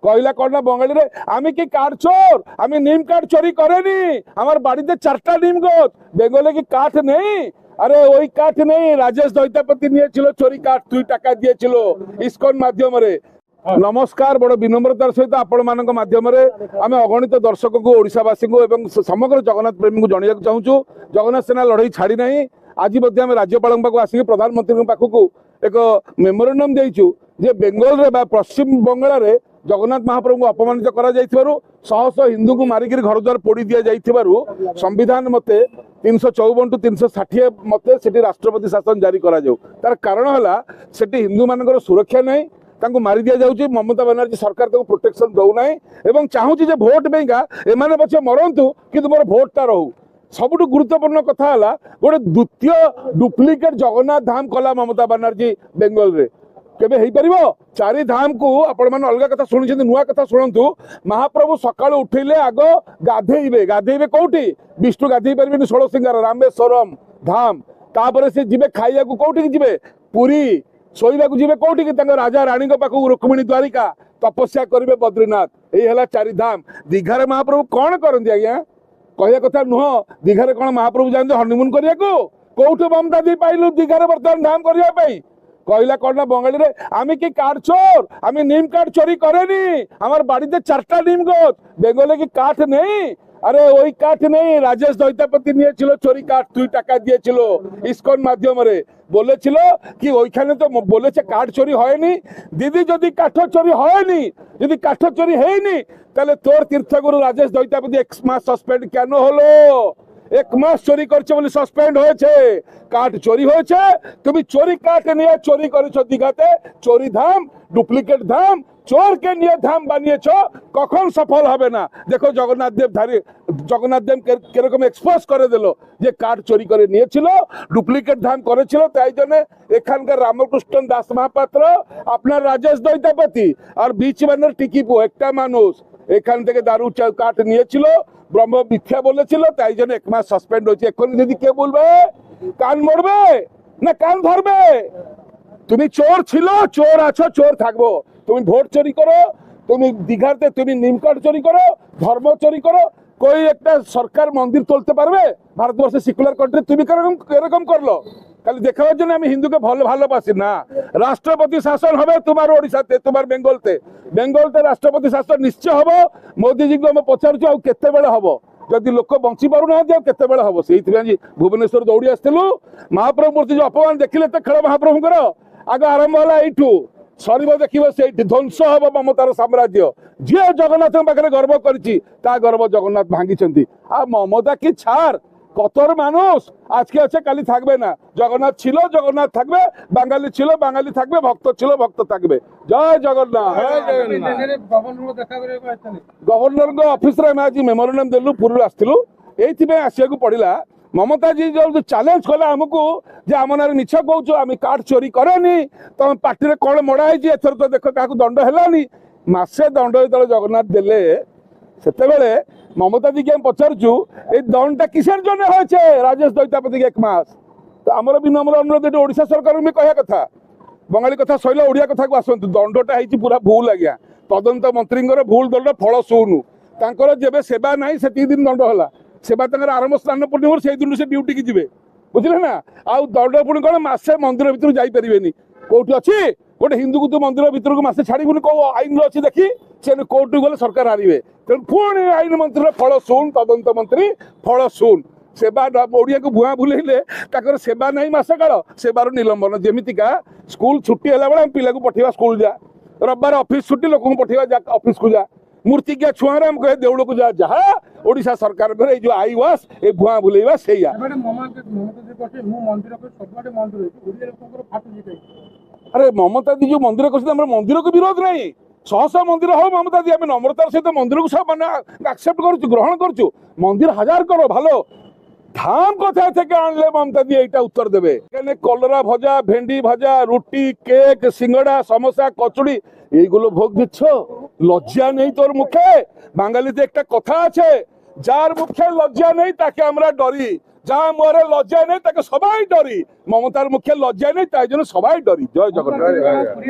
কইলা কর না বঙ্গালী রে, আমি কি কাঠ চোর? আমি নিম কাঠ চুরি করেনি, আমার বাড়িতে 4টা নিম গাছ। বেঙ্গলে কি কাঠ নেই? আরে ওই কাঠ নেই, রাজেশ দৈতাপতি নিয়েছিল চোরি কাঠ, 2 টাকা দিয়েছিল ইস্কন মাধ্যমে। নমস্কার, বড় বিনম্রতার সহিত আপন মানক মাধ্যমে আমি অগণিত দর্শক ওড়িশাবাসী এবং সমগ্র জগন্নাথ প্রেমী জনাইବାକୁ চাহুଛୁ জগন্নাথ সেনা লড়াই ছাড়ি নাই। আজ মধ্যে আমি রাজ্যপাল পাখু আসি প্রধানমন্ত্রী পাখক এক মেমোরান্ডম ଦେଇଛୁ যে বেঙ্গলরে বা পশ্চিম বঙ্গলারে জগন্নাথ মহাপ্রভুଙ୍କୁ অপমানিত করা যাইଥିବାରୁ ଶହ ଶହ ହିନ୍ଦୁଙ୍କୁ ମାରିକିରି ଘର ଦ୍ୱାର ପୋଡ଼ି ଦିଆଯାଇଥିବାରୁ ସମ୍ବିଧାନ ମତେ 354 ଟୁ 360 ମତେ ସେଠି ରାଷ୍ଟ୍ରପତି ଶାସନ ଜାରି କରାଯାଉ। ତାର କାରଣ ହେଲା ସେଠି ହିନ୍ଦୁମାନଙ୍କର ସୁରକ୍ଷା ନାହିଁ, ତାଙ୍କୁ ମାରି ଦିଆଯାଉଛି। ମମତା ବାନାର୍ଜୀ ସରକାର ତାଙ୍କୁ ପ୍ରୋଟେକ୍ସନ ଦଉନାହିଁ ଏବଂ ଚାହୁଁଛି ଯେ ଭୋଟ ପାଇଁକା ଏମାନେ ପଛେ ମରନ୍ତୁ କିନ୍ତୁ ମୋର ଭୋଟଟା ରହୁ। ସବୁଠୁ ଗୁରୁତ୍ୱପୂର୍ଣ୍ଣ କଥା ହେଲା ଗୋଟେ ଦ୍ୱିତୀୟ ଡୁପ୍ଲିକେଟ ଜଗନ୍ନାଥ ଧାମ କଲା ମମତା ବାନାର୍ଜୀ ବେଙ୍ଗଲରେ। କେବେ ହେଇପାରିବ? 4 ଧାମକୁ ଆପଣ ମାନେ ଅଲଗା କଥା ଶୁଣିଛନ୍ତି, ନୂଆ କଥା ଶୁଣନ୍ତୁ। ମହାପ୍ରଭୁ ସକାଳୁ ଉଠିଲେ ଆଗ ଗାଧେଇବେ। ଗାଧେଇବେ କୋଉଠି? ବିଷ୍ଣୁ ଗାଧେଇ ପାରିବେନି 16 ସିଂହାର ରାମେଶ୍ୱରମ ଧାମ। ତାପରେ ସେ ଯିବେ ଖାଇବାକୁ କୋଉଠିକି ଯିବେ? ପୁରୀ। ଶୋଇବାକୁ ଯିବେ କୋଉଠିକି? ତାଙ୍କ ରାଜା ରାଣୀଙ୍କ ପାଖକୁ ରୁକ୍ମିଣୀ ଦ୍ୱାରିକା। ତପସ୍ୟା କରିବେ ବଦ୍ରୀନାଥ। ଏଇ ହେଲା 4 ଧାମ। ଦୀଘାରେ ମହାପ୍ରଭୁ କଣ କରନ୍ତି ଆଜ୍ଞା? କହିବା କଥା ନୁହଁ। ଦୀଘାରେ କଣ ମହାପ୍ରଭୁ ଯାଆନ୍ତି ହନିମୁନ କରିବାକୁ? କୋଉଠୁ ମମତା ଦି ପାଇଲୁ ଦୀଘାରେ ବର୍ତ୍ତମାନ ଧାମ କରିବା ପାଇଁ? কইলা কর না বঙ্গালী রে, আমি কি কাঠ চোর? আমি নিম কাঠ চুরি করেনি, আমার বাড়িতে 4টা নিম গাছ। বেঙ্গলে কি কাঠ নেই? আরে ওই কাঠ নেই, রাজেশ দৈতাপতি নিয়েছিল চোরি কাঠ, 2 টাকা দিয়েছিল ইস্কন মাধ্যমে। বলেছিল কি ওইখানে তো বলেছে কাঠ চুরি হয়নি। দিদি যদি কাঠ চুরি হয়নি, যদি কাঠ চুরি হয়নি, তাহলে তোর তীর্থগুরু রাজেশ দৈতাপতি 1 মাস সাসপেন্ড কেন হলো? 1 মাস চুরি করছে বলে সাসপেন্ড হয়েছে। কাঠ চুরি হয়েছে, তুমি চোরি কাঠ নিয়ে চুরি করেছো দীঘাতে। চোরি ধাম, ডুপ্লিকেট ধাম, চোরকে নিয়ে ধাম বানিয়েছো, কখন সফল হবে না। দেখো জগন্নাথ দেব কিরকম এক্সপোজ করে দিল যে কাঠ চুরি করে নিয়েছিল, ডুপ্লিকেট ধাম করেছিল। তাই জন্য এখানকার রামকৃষ্ণ দাস মহাপাত্র, আপনার রাজেশ দৈতাপতি আর বিচ বানের টিকিপু একটা মানুষ এখান থেকে দারু কাঠ নিয়েছিল, ব্রহ্ম মিথ্যা বলেছিল। তাই জন্য 1 মাস সাসপেন্ড হয়েছে। এখন যদি কে বলবে কান মরবে না কান ধরবে? তুমি চোর ছিল, চোর আছো, চোর থাকবো। তুমি ভোট চুরি করো, তুমি দীঘাতে তুমি নিমকাঠ চুরি করো, ধর্ম চুরি করো, কই একটা সরকার মন্দির তুলতে পারবে? ভারতবর্ষে সেকুলার কান্ট্রি তুমি এরকম করলো খালি দেখাবার জন্য। আমি হিন্দুকে ভালোবাসি না। রাষ্ট্রপতি শাসন হবে তোমার ওড়িশাতে, তোমার বেঙ্গলতে রাষ্ট্রপতি শাসন নিশ্চয় হব। মোদিজীকে আমি পচারুଛୁ ଆଉ କେତେବେଳେ ହବ? যদি লোক বঞ্চি পারু না কেতবে হব। সেইপাই ভুবনেশ্বর দৌড়ি আসলু। মহাপ্রভু মূর্তি যে অপমান দেখিলে তো খেল মহাপ্রভুঙ্কর আগ আরম্ভ হল এইঠু, সরিব দেখব সেইটি। ধ্বংস হব মমতার সাম্রাজ্য। যে জগন্নাথ পাখে গর্ব করেছি তা গর্ব জগন্নাথ ভাঙ্গিছেন। আর মমতা কি ছাড়, কতর মানুষ আজকে আছে কালি থাকবে না। জগন্নাথ ছিল, জগন্নাথ থাকবে। বাঙালি ছিল, বাঙালি থাকবে। ভক্ত ছিল, ভক্ত থাকবে। জয় জগন্নাথ। গভর্নর অফিস রে আমি আজ মেমোরান্ডম দেলু, পুরী আসলু। এইথিপাই আসিବାକୁ পড়িলা। মমতাজি যে চ্যালেঞ্জ কলা আমକୁ যে ଆମ ନାଁରେ ମିଛ କହୁଛୁ, আমি কাঠ চোরি করেনি, ତମ ପାଟିରେ କଣ ମଡା ହେଇଛି, ଏଥର ତ ଦେଖ କାହାକୁ ଦଣ୍ଡ ହେଲାନି। ମାସେ ଦଣ୍ଡ ଯେତେବେଳେ ଜଗନ୍ନାଥ ଦେଲେ সেতবে মমতা দিকে আমি পচারছু এই দণ্ডটা কিসের জন্য হয়েছে? রাজেশ দৈতাপতি 1 মাস। তো আমার বিনম্র অনুরোধ এটি ওড়িশা সরকার কহা কথা, বঙ্গালী কথা সইলে ওড়িয়া কথা আসন্তু। দণ্ডটা হয়েছি পুরা ভুল আজ্ঞা। তদন্ত মন্ত্রীঙ্কর ভুল দণ্ড ফল শুনু। তাঁর যেবে সেবা নাই সেতিকি দিন দণ্ড হলা। সেবা তাঁর আরম্ভ স্নান পূর্ণিমার সেই দিন সে ডিউটি কি যাবে, বুঝলে না? আউ দণ্ড পুଣି কଣ মাসে মন্দির ভিতর যাইপারিবেনি। কোটি অছি গোটে হিন্দুকে তু মন্দির ভিতরক মাসে ছাড়িবুনি, কেউ আইন অছি দেখি সে কোর্টু গলে সরকার হারিবে। তেমন পুଣି আইন মন্ত্রীর ফল শুন, তদন্ত মন্ত্রী ফল শুন। সেবা ওড়িয়াকে ভুয়া ভুলেইলে তাଙ୍କର সেবা নাই মাসে কাଳ, সেবার নিলম্বন। যেমিতিকা স্কুল ছুটি ହେଲା ବେଳେ ଆମେ ପିଲାକୁ ପଠେଇବା ସ୍କୁଲ ଯା, ରବିବାର ଅଫିସ ଛୁଟି ଲୋକଙ୍କୁ ପଠେଇବା ଯା ଅଫିସକୁ ଯା। ମୂର୍ତ୍ତିକିଆ ଛୁଆରେ ଆମେ କହେ ଦେଉଳକୁ ଯା। ଯାହା ଓଡ଼ିଶା ସରକାରଙ୍କର ଏଇ ଯୋଉ ଆଇ ୱାସ୍, ଏ ଭୁଆ ଭୁଲେଇବା ସେଇଆ। আরে মমতা দি যে মন্দির করছে, আমার মন্দিরকে বিরোধ নাই। 100 মন্দির হোক মমতা দি, আমি নম্রতার সহিত মন্দিরকে সব মানে আকসেপ্ট করছু, গ্রহণ করছু। মন্দির হাজার করো ভালো, ধাম কোথায় থেকে আনলে মমতা দিয়ে এইটা উত্তর দেবে। এখানে কলরা ভাজা, ভেন্ডি ভাজা, রুটি, কেক, সিঙ্গড়া, সমোসা, কচুরি এইগুলো ভোগ দিচ্ছ। লজ্জা নেই তোর মুখে? বাঙালিতে একটা কথা আছে, যার মুখে লজ্জা নেই তাকে আমরা ডরি, যার মুখে লজ্জা নেই তাকে সবাই ডরি। মমতার মুখে লজ্জা নেই, তাই জন্য সবাই ডরি। জয় জগন্নাথ।